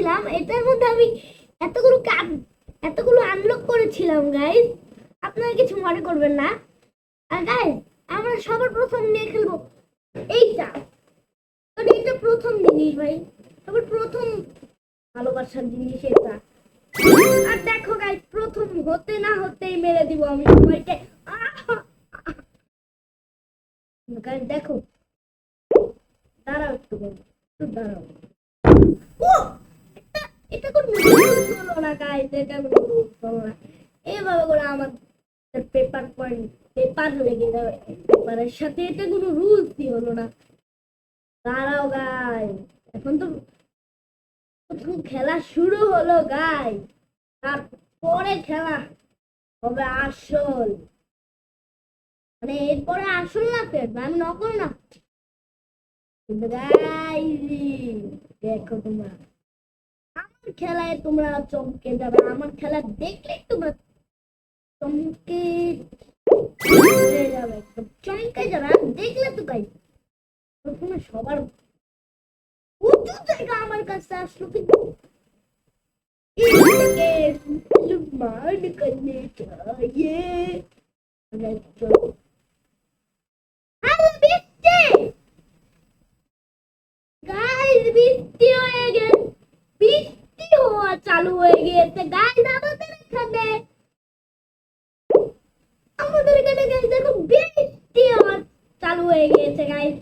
করেছিলাম, এটার মধ্যে আমি এতগুলো আনলক করেছিলাম গাইস। আপনারা কিছু মনে করবেন না। আর গাইস, আমরা সবার প্রথম নিয়ে খেলবো এইটা। এটা প্রথম জিনিস ভাই, সবার প্রথম ভালোবাসার জিনিস এটা। আর দেখো গাইস, প্রথম হতে না হতেই মেরে দিব আমি সবাইকে। গাইস দেখো, দাঁড়াও একটু দাঁড়াও। ও, এটা কোন রুলস হলো না গাইস, এটা কোন রুলস হলো না। এভাবে করে আমাদের পেপার লেগে যাবে পেপারের সাথে, এটা কোনো রুলসই হলো না। দাঁড়াও গাইস, এখন তো প্রথম খেলা শুরু হলো গাইস, তারপরে খেলা হবে আসল। মানে এরপরে আসল না, আমি নকল না। কিন্তু গাইস দেখো, তোমরা আমার খেলায় তোমরা চমকে যাবে, আমার খেলা দেখলে তোমরা চমকে যাবে, একদম চমকে যাবে। আর দেখলে তো গাইস, প্রথমে সবার উঁচু জায়গা আমার কাছে আসলো, কিন্তু मान करने चाहिए। বৃষ্টি হয়ে গেছে, বৃষ্টি হওয়া চালু হয়ে গিয়েছে গাইস আমাদের এখানে গাইস দেখো, বৃষ্টি হওয়া চালু হয়ে গিয়েছে গাইস।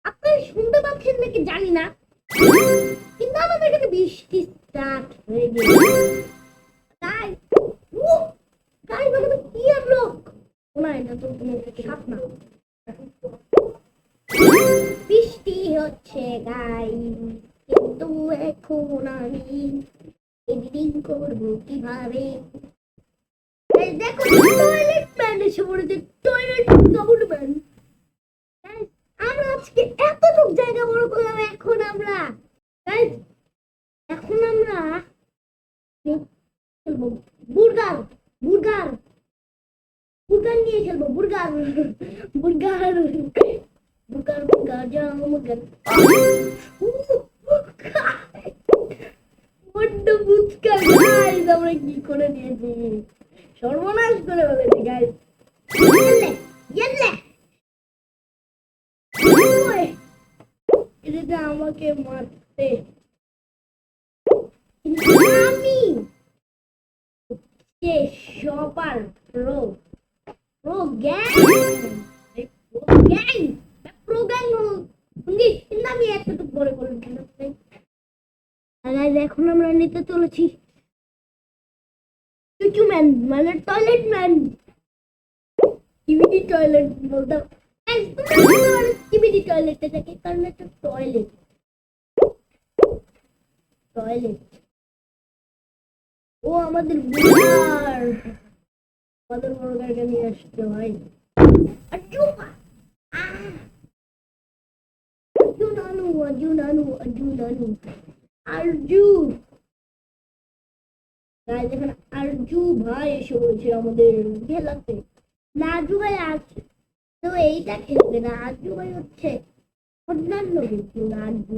আপনারা শুনতে পাচ্ছেন নাকি জানি না, কিন্তু আমাদের এখানে বৃষ্টি স্টার্ট হয়ে গেছে গাইস। গাইস আমাদের কি ব্লক না, এটা তো কোনো সাপ না। বৃষ্টি হচ্ছে গাইস, কিন্তু এখন আমি এডিটিং করবো কিভাবে? দেখো, টয়লেট ম্যান এসে পড়েছে, টয়লেট কাপড় ম্যান। আমরা আজকে এতটুক জায়গা বড় করলাম। এখন আমরা খেলবো বুর্গার বুর্গার বুর্গার নিয়ে খেলবো। বুর্গার বুর্গার বুর্গার বুর্গার জামগার বড্ড বুচকা গাইস, আমরা কি করে দিয়েছি, সর্বনাশ করে ফেলেছি গাইস। এটা আমাকে মারতে, আমি সবার pro pro gang pro gang আমি এতটুকু বড় করে দিলাম। এখন আমরা নিতে চলেছি ম্যান, মানে টয়লেট ম্যান। টিভিডি টয়লেট বলতাম, টিভিডি টয়লেটে থাকে কারণ একটা টয়লেট টয়লেট ও আমাদের মুরগারকে নিয়ে আসতে হয়। আরজু ভাই এসে বলছে আমাদের খেলাতে। নাজু ভাই আছে তো এইটা খেলবে না, আরজু ভাই হচ্ছে অন্যান্য কিছু। আরজু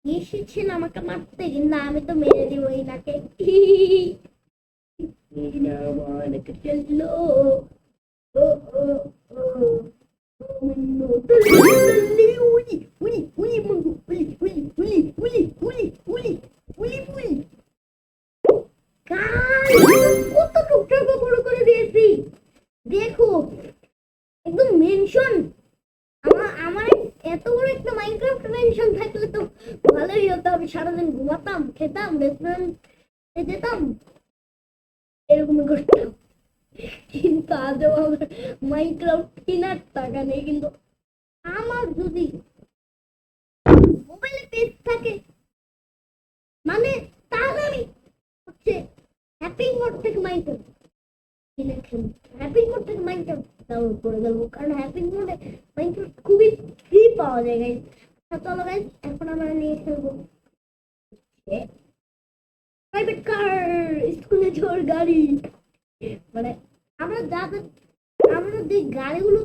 এসেছেন আমাকে মারতে, কিন্তু আমি তো মেরে দিব এনাকে। চললো দেখো, একদম মেনশন। আমার এত বড় একটা মাইনক্রাফট মেনশন থাকলে তো ভালোই হতো। আমি সারাদিন ঘুমাতাম, খেতাম, রেস্টুরেন্টে যেতাম, এরকম করতাম। কিন্তু আজও আমার মাইনক্রাফট কেনার টাকা নেই। কিন্তু আমার যদি মোবাইলে পেজ থাকে, মানে তাহলে আমি হচ্ছে হ্যাপি মোড থেকে মাইনক্রাফট কিনে খেলবো, হ্যাপি মোড থেকে মাইনক্রাফট ডাউনলোড করে ফেলবো, কারণ হ্যাপি মোডে মাইনক্রাফট খুবই ফ্রি পাওয়া যায় গাইস। চলো গাইস, এখন আমরা নিয়ে খেলবো প্রাইভেট কার, স্কুলে যাওয়ার গাড়ি। মানে আমরা যে গাড়িগুলো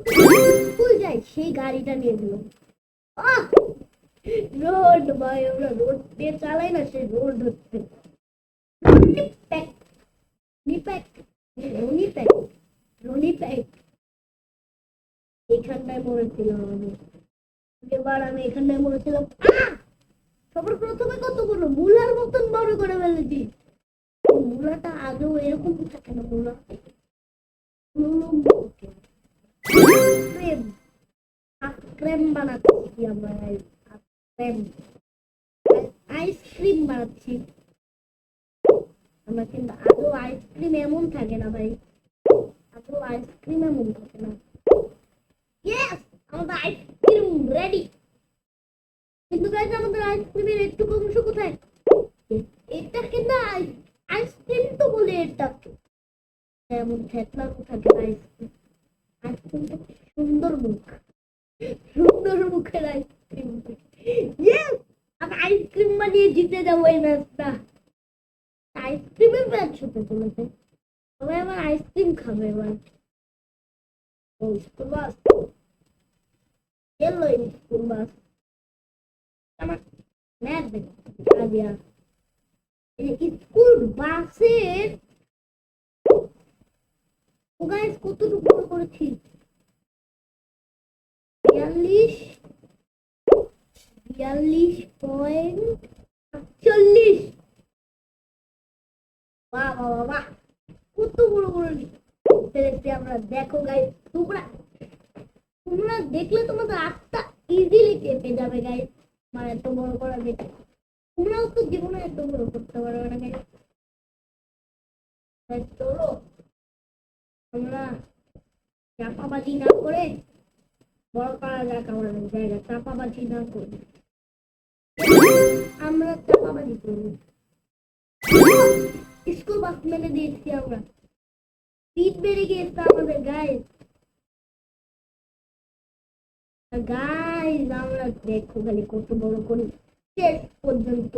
স্কুল যাই সেই গাড়িটা নিয়ে দিল। আহ রোড ভাই, আমরা রোড দিয়ে চালাই না, সেই রোড হচ্ছে প্যাক নিপ্যাক রনিপ্যাক রনিপ্যাক। এখানটায় মরেছিলাম আমি, এবার আমি এখানটায় মরেছিলাম। সবার প্রথমে কত বড় মুলার মতন বড় করে ফেলেছি। মুলাটা আগেও এরকম থাকে না, মুলা ক্রেম ক্রেম বানাচ্ছি আমরা, ক্রেম আইসক্রিম বানাচ্ছি আমরা, কিন্তু আদৌ আইসক্রিম এমন থাকে না ভাই, আদৌ আইসক্রিম এমন থাকে না। ইয়েস, আমাদের আইসক্রিম রেডি। কিন্তু গাইস, আমাদের আইসক্রিমের একটু অংশ কোথায়? এটা কিন্তু আইসক্রিম তো বলে এটাকে, এমন থেতলা থাকে আইসক্রিম। আইসক্রিম তো সুন্দর মুখ, সুন্দর মুখের আইসক্রিম। ইয়েস, আমি আইসক্রিম বানিয়ে জিতে যাবো এই ম্যাচটা। আইসক্রিমের ম্যাচ হতে চলেছে, সবাই আমার আইসক্রিম খাবে এবার। ও স্কুল বাস এলো, স্কুল বাস আমার ম্যাচ দেখো কাজিয়া। স্কুল বাসের ও গাইস কতটুকু বড় করেছি, 42.48। বাহ বাহ বাহ, কত বড় বড় ফেলেছি আমরা। দেখো গাইস, তোমরা তোমরা দেখলে তোমাদের আত্মা ইজিলি কেঁপে যাবে গাইস, মানে এত বড় করা দেখে। তোমরাও তো জীবনে এত বড় করতে পারবে না গাইস। চলো আমরা চাপাবাজি না করে বড় করা যাক আমাদের জায়গা, চাপাবাজি না করে আমরা চাপাবাজি করবো। স্কুল বাস মেরে দিয়েছি আমরা, স্পিড বেড়ে গিয়েছে আমাদের গাইস। গাইস আমরা দেখো খালি কত বড় করি শেষ পর্যন্ত।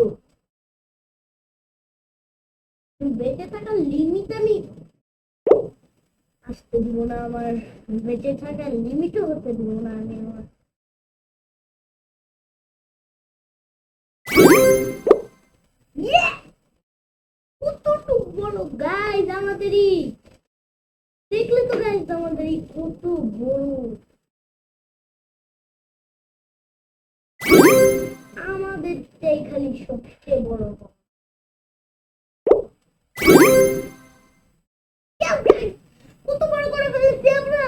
বেঁচে থাকার লিমিট আমি আসতে দিব না, আমার বেঁচে থাকার লিমিটও হতে দিব না আমি আমার। কতটুকু বড় গাইস আমাদেরই, দেখলে তো গাইস আমাদের এই কত বড়, আমাদের খালি সবচেয়ে বড়। কত বড় করে ফেলেছি আমরা,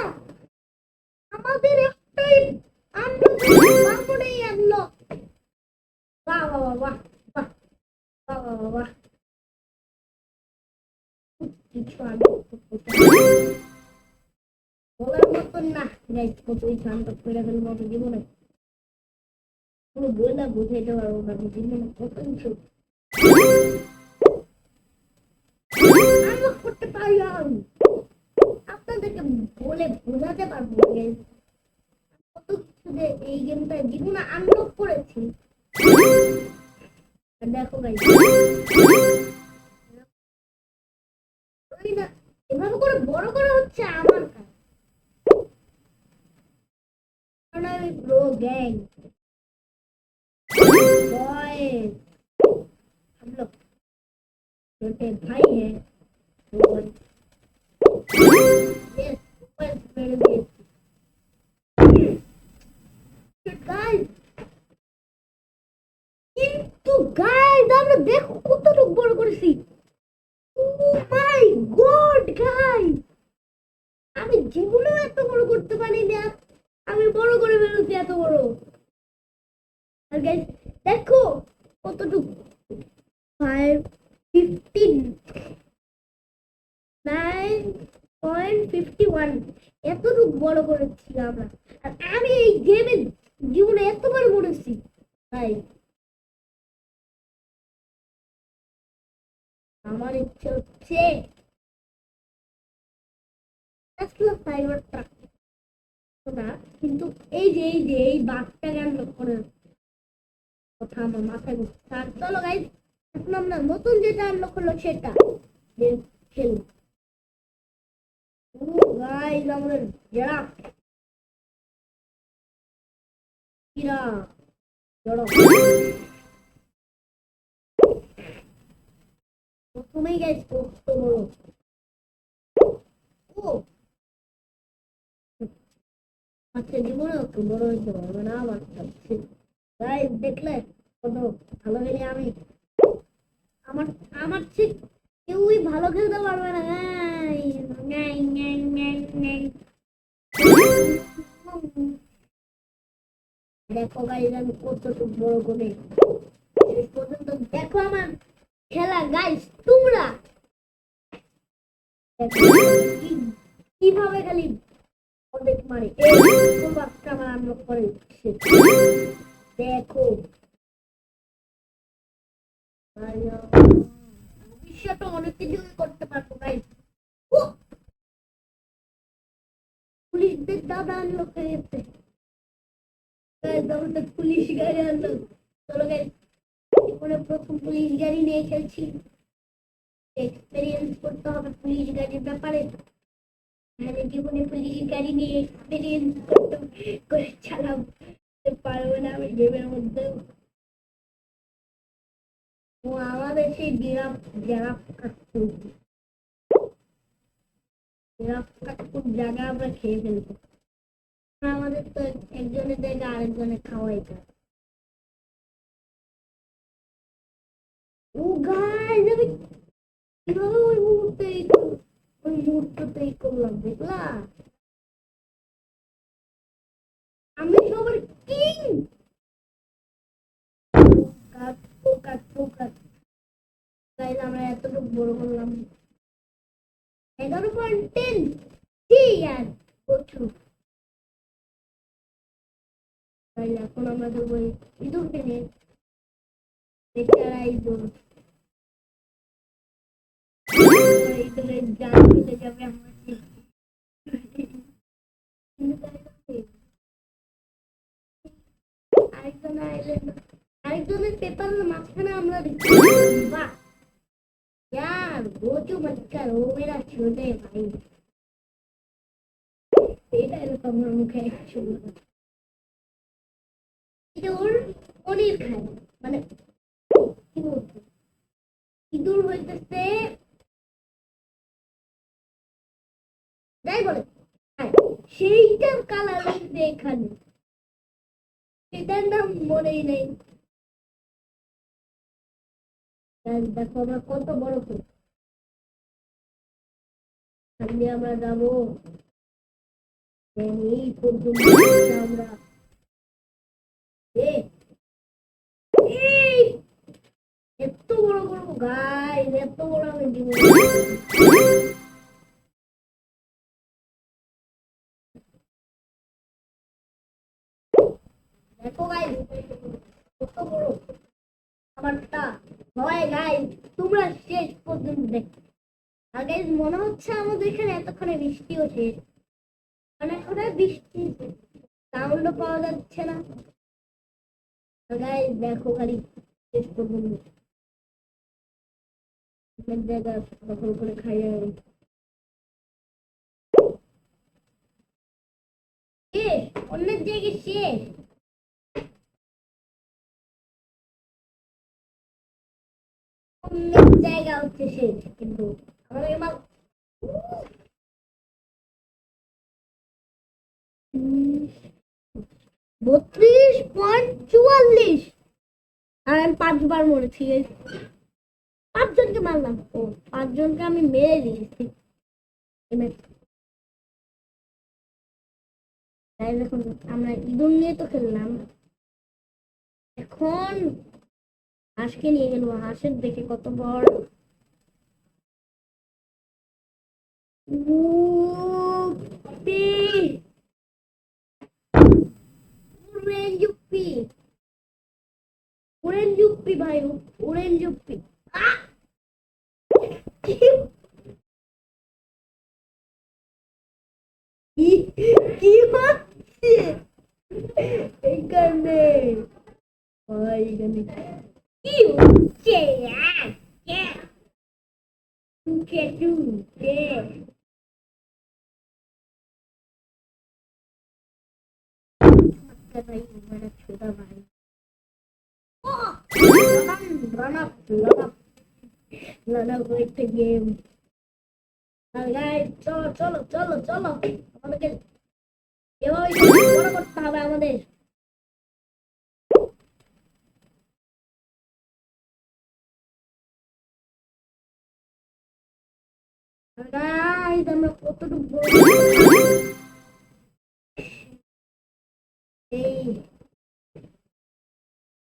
আমাদের একটাই আনলক। বাহ বাহ বাহ বাহ বাহ বাহ বাহ, কিছু বলার মতন না গাইস, কত কিছু আনলক করে ফেলবো আমি জীবনে, কোনো বই না বুঝাইতে পারবো না আমি জীবনে কত কিছু আনলক করতে পারলাম, আপনাদেরকে বলে বোঝাতে পারবো গাইস কত কিছু যে এই গেমটা জীবনে আনলক করেছি। দেখো গাইস, এভাবে করে বড় করা হচ্ছে আমার কাছে, কারণ আমি প্রো গ্যাং बॉयज, हम लोग छोटे भाई हैं। यस, बस मेरे लिए गाइस, কিন্তু গাইস আমরা দেখো কতটুকু বড় করেছি। ও মাই গড গাইস, আমি জীবনেও এত বড় করতে পারি না, আমি বড় করে ফেলেছি এত বড়। আর গাইস দেখো কতটুকু, 59.51 এতটুকু বড় করেছি আমরা। আর আমি এই গেমে জীবনে এতবার মরেছি তাই আমার ইচ্ছে হচ্ছে ফাইবার ট্রাক না, কিন্তু এই বাঘটা গান করে কথা আমার মাথায় ঘুরছে। আর চলো গাইস, এখন আমরা নতুন যেটা আনলক হলো সেটা খেলবো। গাইস আমরা যারা কিরা জড়ো প্রথমেই গাইস কত বড় ও আচ্ছা জীবনে একটু বড় হইতে পারবে না আমার গাইস দেখলে কত ভালো খেলি আমি আমার আমার ঠিক কেউই ভালো খেলতে পারবে না দেখো গাইস আমি কতটুকু বড় করে শেষ পর্যন্ত দেখো আমার খেলা গাইস তোমরা কিভাবে খালি অর্ধেক মারে বাচ্চা আমার আনলক করে দেখো ভবিষ্যতে অনেক কিছু করতে পারবো গাইস পুলিশদের দাদা আনলক হয়েছে আমাদের পুলিশ গাড়ি আনলো চলো গাইস জীবনে প্রথম পুলিশ গাড়ি নিয়ে খেলছি এক্সপেরিয়েন্স করতে হবে পুলিশ গাড়ির ব্যাপারে তাহলে জীবনে পুলিশ গাড়ি নিয়ে এক্সপেরিয়েন্স করতে করে চালাতে পারবো না আমি গেমের মধ্যে ও আমাদের সেই জিরাফ কাকুর জায়গা আমরা খেয়ে ফেলবো আমাদের তো একজনের জায়গা আরেকজনের খাওয়াই যায় ও গাইস আমি কিভাবে ওই মুহূর্ততেই করলাম দেখলা আমি সবার কিং গাইস আমরা এতটুকু বড় করলাম 11.10 আর প্রচুর তাই এখন আমরা দেবো ইঁদুরকে নিয়ে বেচারা ইঁদুর ইঁদুরের জাল চলে যাবে আমাদের আরেকজন আইল্যান্ড আরেকজনের পেপারের মাঝখানে আমরা বাহ यार वो जो मत कर वो मेरा छोटे भाई এটা এরকম আমার মুখে ইঁদুর পনির খায় মানে কি বলবো ইঁদুর হইতেছে যাই বলে সেইটার কালার হইছে এখানে সেটার নাম মনেই নেই দেখো আমরা কত বড় খালি আমরা যাবো এই পর্যন্ত আমরা এত বড় করবো গাইস এত বড় আমি দিব দেখো গাইস কত বড় আমারটা হয় গাইস তোমরা শেষ পর্যন্ত দেখো আর গাইস মনে হচ্ছে আমাদের এখানে এতক্ষণে বৃষ্টিও শেষ মানে এখন বৃষ্টি সাউন্ডও পাওয়া যাচ্ছে না গাইস দেখো খালি শেষ পর্যন্ত জায়গা দখল করে খাইয়ে শেষ অন্যের জায়গায় শেষ অন্যের জায়গা হচ্ছে শেষ কিন্তু আমাদের এবার 32.44 আর আমি 5 বার মরেছি পাঁচজনকে মারলাম ও 5 জনকে আমি মেরে দিয়েছি তাই দেখুন আমরা ইঁদুর নিয়ে তো খেললাম এখন হাঁসকে নিয়ে গেল হাঁসের দেখে কত বড় orange yuppie ভাই orange yuppie কি হচ্ছে এখানে ভাই এখানে কি হচ্ছে भाई मेरा छोटा भाई run up run up with the game guys চলো চলো চলো চলো আমাদেরকে এভাবে বড় করতে হবে আমাদের গাইস আমরা কতটুকু এই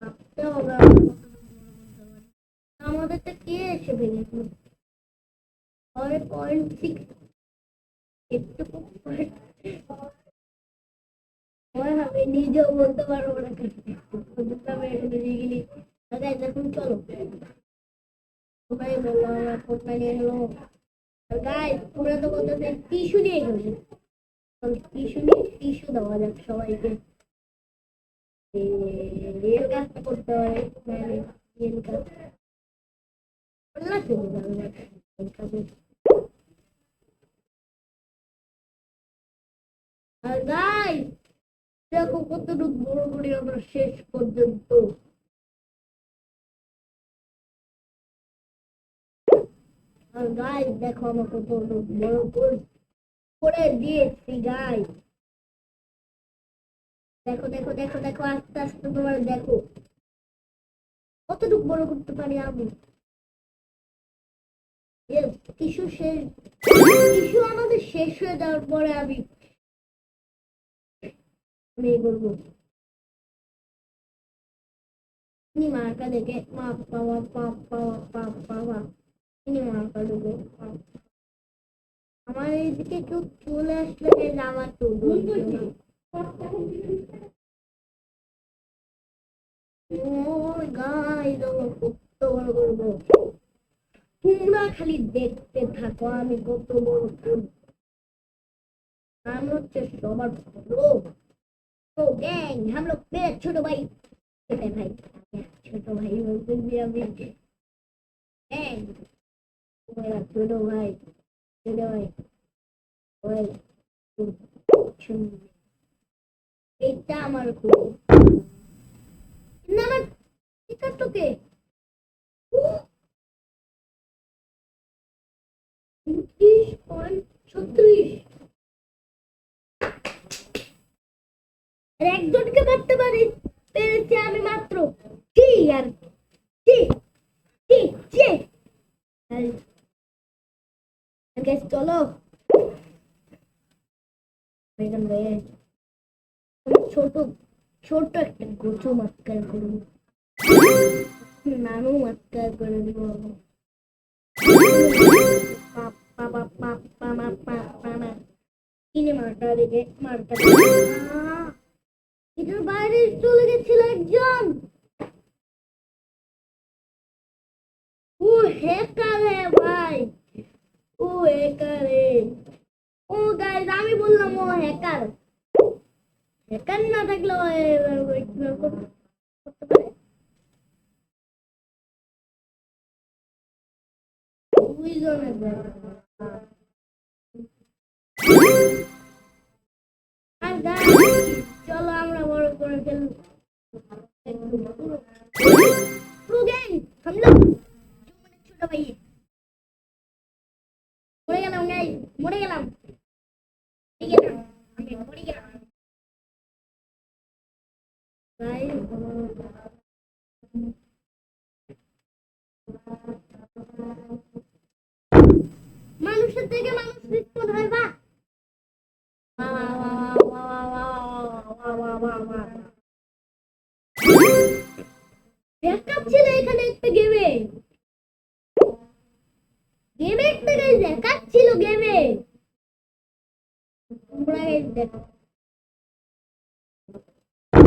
ভাবতে হবে আমাদেরটা কে এসে ভেঙেছিল 5.6 একটু আমি নিজেও বলতে পারবো না এখন চলো সবাই বললো আমরা কোথায় নিয়ে গেলো গাইস তোমরা তো বলতে টিস্যু দিয়ে গেলে টিস্যু দেওয়া যাক সবাইকে রিয়েল কাজটা করতে হয় রিয়েল কাজ চলে যাবে আর গাইস দেখো কতটুকু বড় করে আমরা শেষ পর্যন্ত আর গাইস দেখো আমরা কতটুকু বড় করে দিয়েছি গাইস দেখো দেখো দেখো দেখো আস্তে আস্তে তোমার দেখো কতটুকু বড় করতে পারি আমি টিস্যু আমাদের শেষ হয়ে যাওয়ার পরে আমি বলবো মার্কা দেখে আমার এইদিকে কেউ চলে আসলে আমার তো তোমরা খালি দেখতে থাকো আমি কত বড় আমি হচ্ছে সবার तो गैंग हम लोग मेरा छोटो भाई छोटो भाई बोलते भी अभी गैंग मेरा छोटो भाई ओए এটা আমার খুব না না ঠিক আছে তোকে 30.36 একজনকে মারতে পেরেছি আমি মাত্র কি আর কি কি কি গাইস চলো এখানে ছোট ছোট একটা গোছু মাস্কার করবো নানু মাস্কার করে দিব কিনে মারটা দেখে মারটা এটার বাইরে চলে গেছিল একজন ও হ্যাকার ভাই ও হ্যাকার ও গাইস আমি বললাম ও হ্যাকার না থাকলে করতে পারে দুইজনের আর গাইস চলো আমরা বড় করে ফেলবো ছোট ভাই মরে গেলাম গাইস মরে গেলাম আমি মরে গেলাম মানুষের থেকে মানুষ বিস্ফোরণ হয় বা ব্যাকআপ ছিল এখানে একটা গেমে একটা গাইস ব্যাকআপ ছিল গেমে তোমরা গাইস দেখো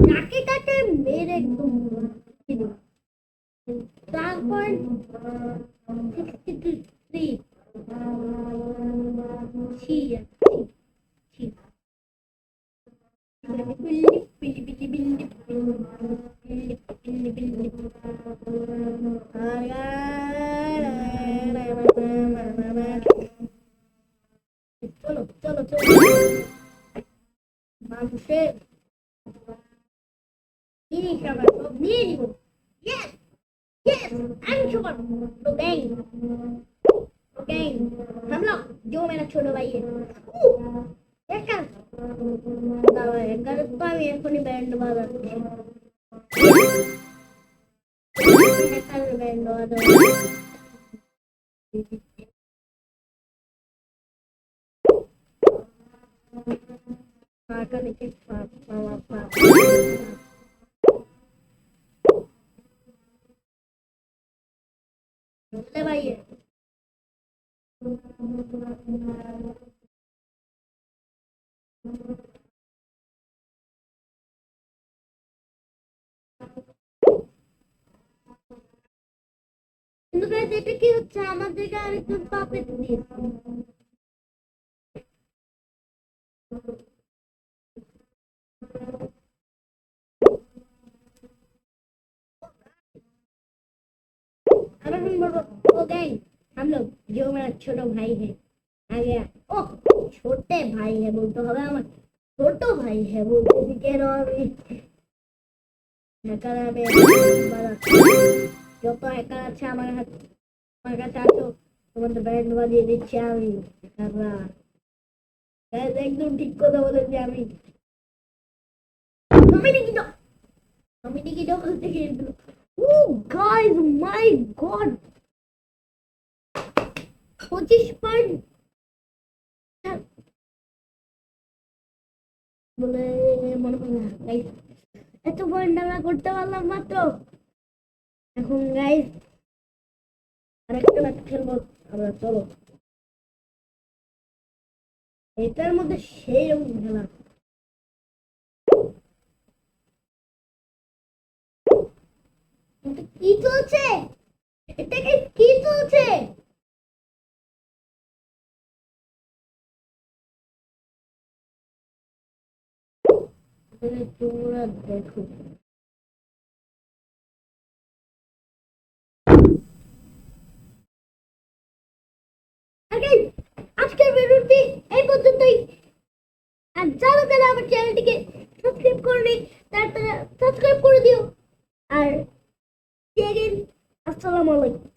কাকে কাকে মেরে একদম তারপর 63 চলো চলো চলো মানুষের জিনিস আমরা সব নিয়ে নিব। ইয়েস ইয়েস, আমি সবার তো গ্যাং तो गैंग हम लोग जो मेरा छोटा भाई है देखा दादा करता है अपनी बैंड वाला बैंड वाला आकर नीचे पापा ले भाई है কিন্তু গাইস এটা কি হচ্ছে আমাদেরকে আরেকজন পাপে দিয়েছে अगर हम हो गए हम लोग जो मेरा छोटा भाई है आ गया ओ छोटे भाई है बोलते हमें हमारा छोटो भाई है बोलते कह रहा अभी हैकर है बड़ा जो तो हैकर अच्छा हमारे काছে আছো তোমাদের ব্যান্ড বাজিয়ে দিচ্ছি আমি হ্যাকরা গাইস একদম ঠিক কথা বলেছি আমি কমিটি কি বলতে গিয়েছিল ও গাইস মাই গড 25 পয়েন্ট বলে মনে হয় না গাইস এত পয়েন্ট আমরা করতে পারলাম মাত্র এখন গাইস আরেকটা ম্যাচ খেলবো আমরা চলো এটার মধ্যে সেই রকম খেলা কি চলছে এটাকে কি চলছে তোমরা দেখো আজকের ভিডিওটি এই পর্যন্তই আর যারা যারা আমার চ্যানেলটিকে সাবস্ক্রাইব করনি তারা সাবস্ক্রাইব করে দিও আর আসসালামু আলাইকুম।